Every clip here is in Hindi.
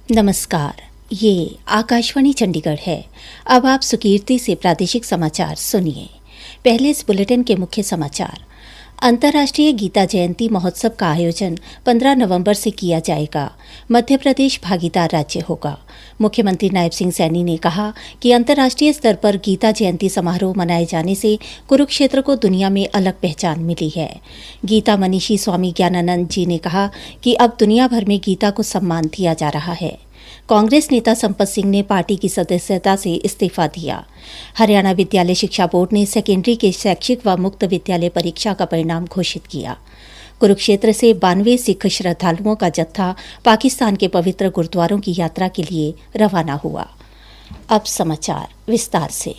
नमस्कार, ये आकाशवाणी चंडीगढ़ है। अब आप सुकीर्ति से प्रादेशिक समाचार सुनिए। पहले इस बुलेटिन के मुख्य समाचार। अंतर्राष्ट्रीय गीता जयंती महोत्सव का आयोजन 15 नवंबर से किया जाएगा। मध्य प्रदेश भागीदार राज्य होगा। मुख्यमंत्री नायब सिंह सैनी ने कहा कि अंतर्राष्ट्रीय स्तर पर गीता जयंती समारोह मनाए जाने से कुरुक्षेत्र को दुनिया में अलग पहचान मिली है। गीता मनीषी स्वामी ज्ञानानंद जी ने कहा कि अब दुनिया भर में गीता को सम्मान दिया जा रहा है। कांग्रेस नेता संपत सिंह ने पार्टी की सदस्यता से इस्तीफा दिया। हरियाणा विद्यालय शिक्षा बोर्ड ने सेकेंडरी के शैक्षिक व मुक्त विद्यालय परीक्षा का परिणाम घोषित किया। कुरुक्षेत्र से 92 सिख श्रद्धालुओं का जत्था पाकिस्तान के पवित्र गुरुद्वारों की यात्रा के लिए रवाना हुआ। अब समाचार विस्तार से।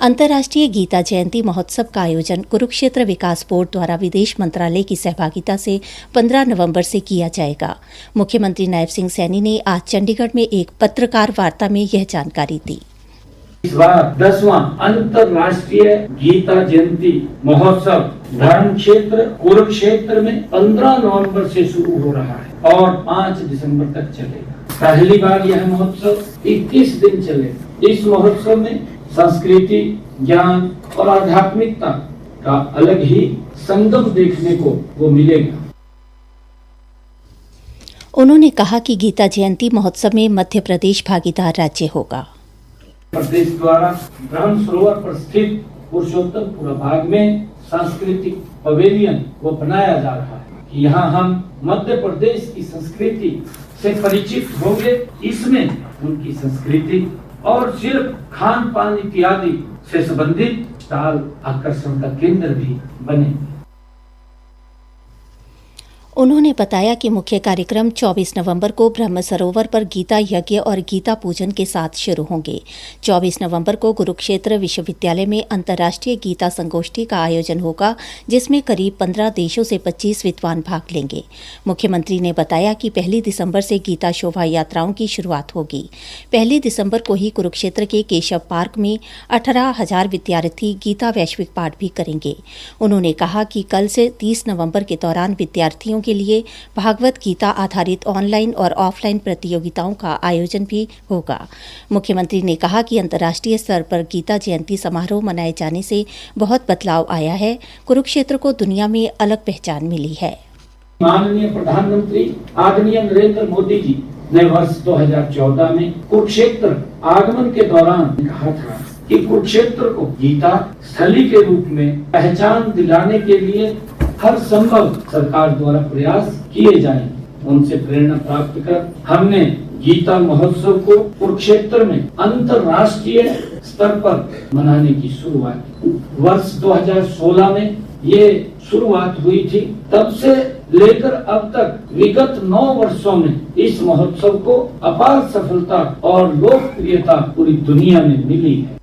अंतर्राष्ट्रीय गीता जयंती महोत्सव का आयोजन कुरुक्षेत्र विकास बोर्ड द्वारा विदेश मंत्रालय की सहभागिता से 15 नवंबर से किया जाएगा। मुख्यमंत्री नायब सिंह सैनी ने आज चंडीगढ़ में एक पत्रकार वार्ता में यह जानकारी दी। इस बार 10वां अंतर्राष्ट्रीय गीता जयंती महोत्सव धर्म क्षेत्र कुरुक्षेत्र में 15 नवंबर से शुरू हो रहा है और 5 दिसंबर तक चलेगा। पहली बार यह महोत्सव 21 दिन चलेगा। इस महोत्सव में संस्कृति, ज्ञान और आध्यात्मिकता का अलग ही संगम देखने को वो मिलेगा। उन्होंने कहा कि गीता जयंती महोत्सव में मध्य प्रदेश भागीदार राज्य होगा। प्रदेश द्वारा ब्रह्म सरोवर पर स्थित पुरुषोत्तमपुरा भाग में सांस्कृतिक पवेलियन को बनाया जा रहा है कि यहाँ हम मध्य प्रदेश की संस्कृति से परिचित होंगे। इसमें उनकी संस्कृति और शिल्प, खान पान इत्यादि से संबंधित स्टॉल आकर्षण का केंद्र भी बने। उन्होंने बताया कि मुख्य कार्यक्रम 24 नवंबर को ब्रह्म सरोवर पर गीता यज्ञ और गीता पूजन के साथ शुरू होंगे। 24 नवंबर को कुरुक्षेत्र विश्वविद्यालय में अंतर्राष्ट्रीय गीता संगोष्ठी का आयोजन होगा, जिसमें करीब 15 देशों से 25 विद्वान भाग लेंगे। मुख्यमंत्री ने बताया कि 1 दिसंबर से गीता शोभा यात्राओं की शुरुआत होगी। 1 दिसंबर को ही कुरुक्षेत्र के केशव पार्क में 18,000 विद्यार्थी गीता वैश्विक पाठ भी करेंगे। उन्होंने कहा कि कल से 30 नवंबर के दौरान विद्यार्थियों के लिए भागवत गीता आधारित ऑनलाइन और ऑफलाइन प्रतियोगिताओं का आयोजन भी होगा। मुख्यमंत्री ने कहा कि अंतर्राष्ट्रीय स्तर पर गीता जयंती समारोह मनाए जाने से बहुत बदलाव आया है। कुरुक्षेत्र को दुनिया में अलग पहचान मिली है। माननीय प्रधानमंत्री आदरणीय नरेंद्र मोदी जी ने वर्ष 2014 में कुरुक्षेत्र आगमन के दौरान कहा था कि कुरुक्षेत्र को गीता स्थली के रूप में पहचान दिलाने के लिए हर संभव सरकार द्वारा प्रयास किए जाएंगे। उनसे प्रेरणा प्राप्त कर हमने गीता महोत्सव को कुरुक्षेत्र में अंतर्राष्ट्रीय स्तर पर मनाने की शुरुआत की। वर्ष 2016 में ये शुरुआत हुई थी। तब से लेकर अब तक विगत 9 वर्षों में इस महोत्सव को अपार सफलता और लोकप्रियता पूरी दुनिया में मिली है।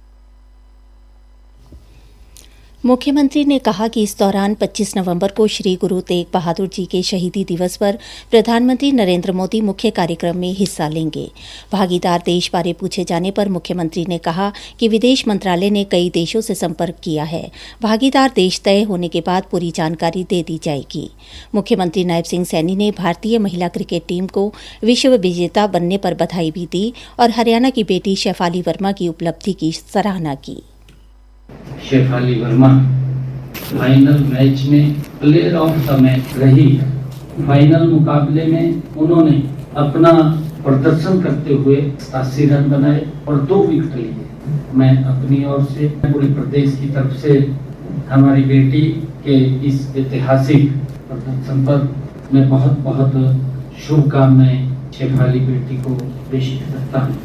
मुख्यमंत्री ने कहा कि इस दौरान 25 नवंबर को श्री गुरु तेग बहादुर जी के शहीदी दिवस पर प्रधानमंत्री नरेंद्र मोदी मुख्य कार्यक्रम में हिस्सा लेंगे। भागीदार देश बारे पूछे जाने पर मुख्यमंत्री ने कहा कि विदेश मंत्रालय ने कई देशों से संपर्क किया है। भागीदार देश तय होने के बाद पूरी जानकारी दे दी जाएगी। मुख्यमंत्री नायब सिंह सैनी ने भारतीय महिला क्रिकेट टीम को विश्व विजेता बनने पर बधाई भी दी और हरियाणा की बेटी शेफाली वर्मा की उपलब्धि की सराहना की। शेफाली वर्मा फाइनल मैच में प्लेयर ऑफ द मैच रही। फाइनल मुकाबले में उन्होंने अपना प्रदर्शन करते हुए 87 रन बनाए और 2 विकेट लिए। मैं अपनी ओर से पूरे प्रदेश की तरफ से हमारी बेटी के इस ऐतिहासिक प्रदर्शन पर मैं बहुत बहुत शुभकामनाएं शेफाली बेटी को प्रेषित करता हूँ।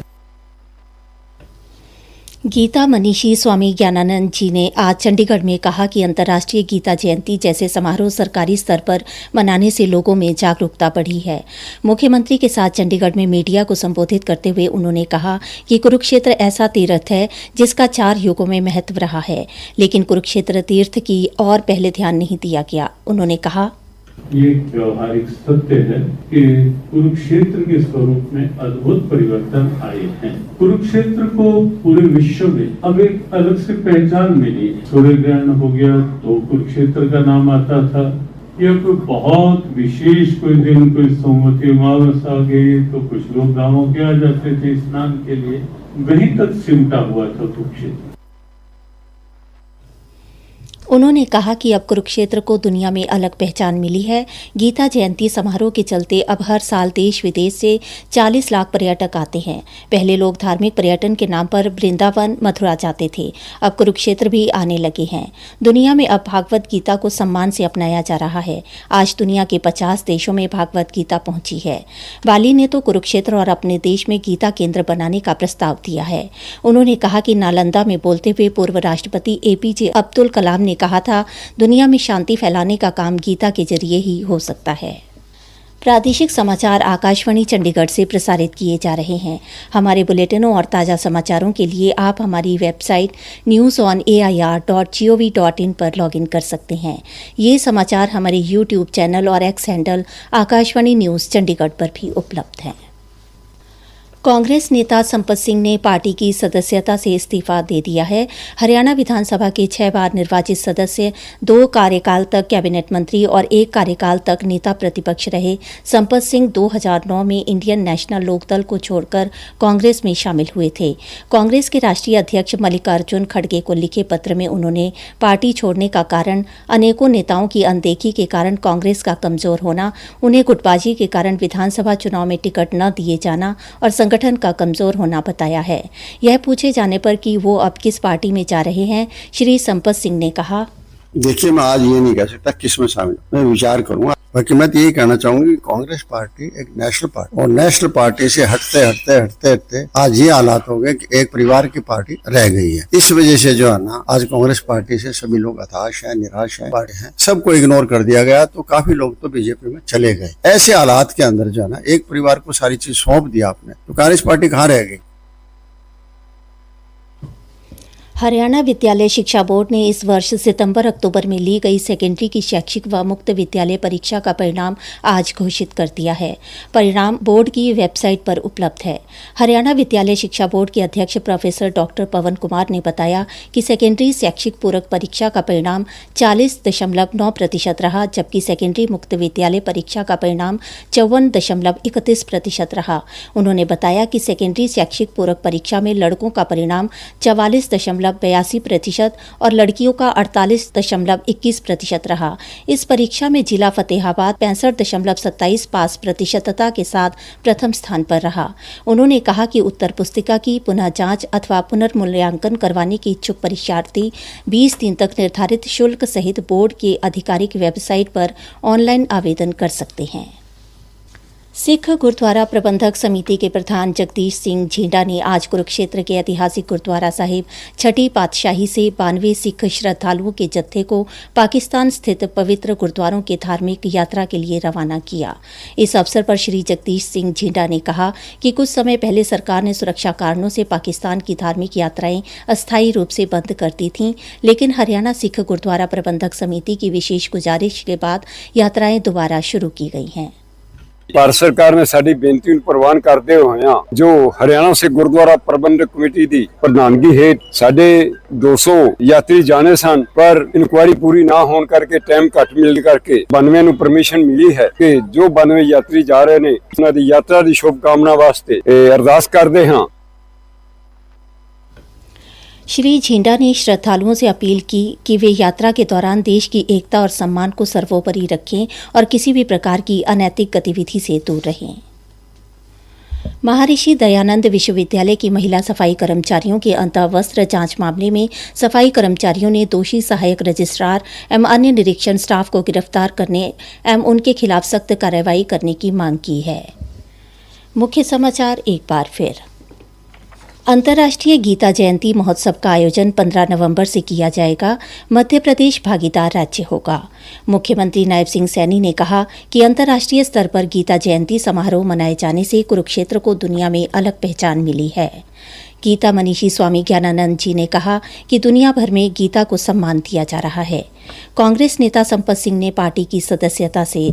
गीता मनीषी स्वामी ज्ञानानंद जी ने आज चंडीगढ़ में कहा कि अंतर्राष्ट्रीय गीता जयंती जैसे समारोह सरकारी स्तर पर मनाने से लोगों में जागरूकता बढ़ी है। मुख्यमंत्री के साथ चंडीगढ़ में मीडिया को संबोधित करते हुए उन्होंने कहा कि कुरुक्षेत्र ऐसा तीर्थ है जिसका 4 युगों में महत्व रहा है, लेकिन कुरुक्षेत्र तीर्थ की और पहले ध्यान नहीं दिया गया। उन्होंने कहा, ये व्यवहारिक सत्य है कि कुरुक्षेत्र के स्वरूप में अद्भुत परिवर्तन आए हैं। कुरुक्षेत्र को पूरे विश्व में अब एक अलग से पहचान मिली। सूर्य ग्रहण हो गया तो कुरुक्षेत्र का नाम आता था, या कोई बहुत विशेष कोई दिन, कोई सोमवती अमावस्या आ गई तो कुछ लोग गांवों के आ जाते थे स्नान के लिए। वहीं तक सिमटा हुआ था कुरुक्षेत्र। उन्होंने कहा कि अब कुरुक्षेत्र को दुनिया में अलग पहचान मिली है। गीता जयंती समारोह के चलते अब हर साल देश विदेश से 40 लाख पर्यटक आते हैं। पहले लोग धार्मिक पर्यटन के नाम पर वृंदावन, मथुरा जाते थे, अब कुरुक्षेत्र भी आने लगे हैं। दुनिया में अब भागवत गीता को सम्मान से अपनाया जा रहा है। आज दुनिया के 50 देशों में भागवत गीता पहुंची है। बाली ने तो कुरुक्षेत्र और अपने देश में गीता केंद्र बनाने का प्रस्ताव दिया है। उन्होंने कहा कि नालंदा में बोलते हुए पूर्व राष्ट्रपति APJ अब्दुल कलाम ने कहा था, दुनिया में शांति फैलाने का काम गीता के जरिए ही हो सकता है। प्रादेशिक समाचार आकाशवाणी चंडीगढ़ से प्रसारित किए जा रहे हैं। हमारे बुलेटिनों और ताज़ा समाचारों के लिए आप हमारी वेबसाइट newsonair.gov.in पर लॉगिन कर सकते हैं। ये समाचार हमारे YouTube चैनल और X handle Akashvani news Chandigarh पर भी उपलब्ध हैं। कांग्रेस नेता संपत सिंह ने पार्टी की सदस्यता से इस्तीफा दे दिया है। हरियाणा विधानसभा के 6 बार निर्वाचित सदस्य, 2 कार्यकाल तक कैबिनेट मंत्री और 1 कार्यकाल तक नेता प्रतिपक्ष रहे संपत सिंह 2009 में इंडियन नेशनल लोकदल को छोड़कर कांग्रेस में शामिल हुए थे। कांग्रेस के राष्ट्रीय अध्यक्ष मल्लिकार्जुन खड़गे को लिखे पत्र में उन्होंने पार्टी छोड़ने का कारण अनेकों नेताओं की अनदेखी के कारण कांग्रेस का कमजोर होना, उन्हें गुटबाजी के कारण विधानसभा चुनाव में टिकट न दिए जाना और संगठन का कमजोर होना बताया है। यह पूछे जाने पर कि वो अब किस पार्टी में जा रहे हैं, श्री संपत सिंह ने कहा, देखिए, मैं आज ये नहीं कह सकता किस में शामिल, मैं विचार करूंगा। बाकी मैं तो यही कहना चाहूंगी, कांग्रेस पार्टी एक नेशनल पार्टी और नेशनल पार्टी से हटते आज ये हालात हो गए कि एक परिवार की पार्टी रह गई है। इस वजह से जो है ना, आज कांग्रेस पार्टी से सभी लोग हताश है, निराश है, सबको इग्नोर कर दिया गया। तो काफी लोग तो बीजेपी में चले गए। ऐसे हालात के अंदर जो है ना, एक परिवार को सारी चीज सौंप दिया आपने, तो कांग्रेस पार्टी कहाँ रह गई। हरियाणा विद्यालय शिक्षा बोर्ड ने इस वर्ष सितंबर-अक्टूबर में ली गई सेकेंडरी की शैक्षिक व मुक्त विद्यालय परीक्षा का परिणाम आज घोषित कर दिया है। परिणाम बोर्ड की वेबसाइट पर उपलब्ध है। हरियाणा विद्यालय शिक्षा बोर्ड के अध्यक्ष प्रोफेसर डॉक्टर पवन कुमार ने बताया कि सेकेंडरी शैक्षिक पूरक परीक्षा का परिणाम 40.9% रहा, जबकि सेकेंडरी मुक्त विद्यालय परीक्षा का परिणाम 54.31% रहा। उन्होंने बताया कि सेकेंडरी शैक्षिक पूरक परीक्षा में लड़कों का परिणाम 44.82% और लड़कियों का 48.21% रहा। इस परीक्षा में जिला फतेहाबाद 65.27 पास प्रतिशतता के साथ प्रथम स्थान पर रहा। उन्होंने कहा कि उत्तर पुस्तिका की पुनः जांच अथवा पुनर्मूल्यांकन करवाने के इच्छुक परीक्षार्थी 20 दिन तक निर्धारित शुल्क सहित बोर्ड के आधिकारिक वेबसाइट पर ऑनलाइन आवेदन कर सकते हैं। सिख गुरुद्वारा प्रबंधक समिति के प्रधान जगदीश सिंह झींडा ने आज कुरुक्षेत्र के ऐतिहासिक गुरुद्वारा साहिब छठी पातशाही से 92 सिख श्रद्धालुओं के जत्थे को पाकिस्तान स्थित पवित्र गुरुद्वारों के धार्मिक यात्रा के लिए रवाना किया। इस अवसर पर श्री जगदीश सिंह झींडा ने कहा कि कुछ समय पहले सरकार ने सुरक्षा कारणों से पाकिस्तान की धार्मिक यात्राएं अस्थायी रूप से बंद कर दी थीं, लेकिन हरियाणा सिख गुरुद्वारा प्रबंधक समिति की विशेष गुजारिश के बाद यात्राएं दोबारा शुरू की गई हैं। ਭਾਰਤ ਸਰਕਾਰ ਨੇ ਸਾਡੀ ਬੇਨਤੀ ਨੂੰ ਪ੍ਰਵਾਨ ਕਰਦੇ ਹੋਇਆ ਜੋ ਹਰਿਆਣਾ ਸਿੱਖ ਗੁਰਦੁਆਰਾ ਪ੍ਰਬੰਧਕ ਕਮੇਟੀ ਦੀ ਪ੍ਰਧਾਨਗੀ ਹੇਠ ਸਾਡੇ 200 ਯਾਤਰੀ ਜਾਣੇ ਸਨ, ਪਰ ਇਨਕੁਆਇਰੀ ਪੂਰੀ ਨਾ ਹੋਣ ਕਰਕੇ ਟਾਈਮ ਘੱਟ ਮਿਲਣ ਕਰਕੇ 92 ਨੂੰ ਪਰਮਿਸ਼ਨ ਮਿਲੀ ਹੈ ਕਿ ਜੋ 92 ਯਾਤਰੀ ਜਾ ਰਹੇ ਨੇ ਉਹਨਾਂ ਦੀ ਯਾਤਰਾ ਦੀ ਸ਼ੁਭ ਕਾਮਨਾ ਵਾਸਤੇ ਅਰਦਾਸ ਕਰਦੇ ਹਾਂ। श्री झींडा ने श्रद्धालुओं से अपील की कि वे यात्रा के दौरान देश की एकता और सम्मान को सर्वोपरि रखें और किसी भी प्रकार की अनैतिक गतिविधि से दूर रहें। महर्षि दयानंद विश्वविद्यालय की महिला सफाई कर्मचारियों के अंतःवस्त्र जांच मामले में सफाई कर्मचारियों ने दोषी सहायक रजिस्ट्रार एवं अन्य निरीक्षण स्टाफ को गिरफ्तार करने एवं उनके खिलाफ सख्त कार्रवाई करने की मांग की है। मुख्य समाचार एक बार फिर। अंतर्राष्ट्रीय गीता जयंती महोत्सव का आयोजन 15 नवंबर से किया जाएगा। मध्य प्रदेश भागीदार राज्य होगा। मुख्यमंत्री नायब सिंह सैनी ने कहा कि अंतर्राष्ट्रीय स्तर पर गीता जयंती समारोह मनाए जाने से कुरुक्षेत्र को दुनिया में अलग पहचान मिली है। गीता मनीषी स्वामी ज्ञानानंद जी ने कहा कि दुनिया भर में गीता को सम्मान दिया जा रहा है। कांग्रेस नेता संपत सिंह ने पार्टी की सदस्यता से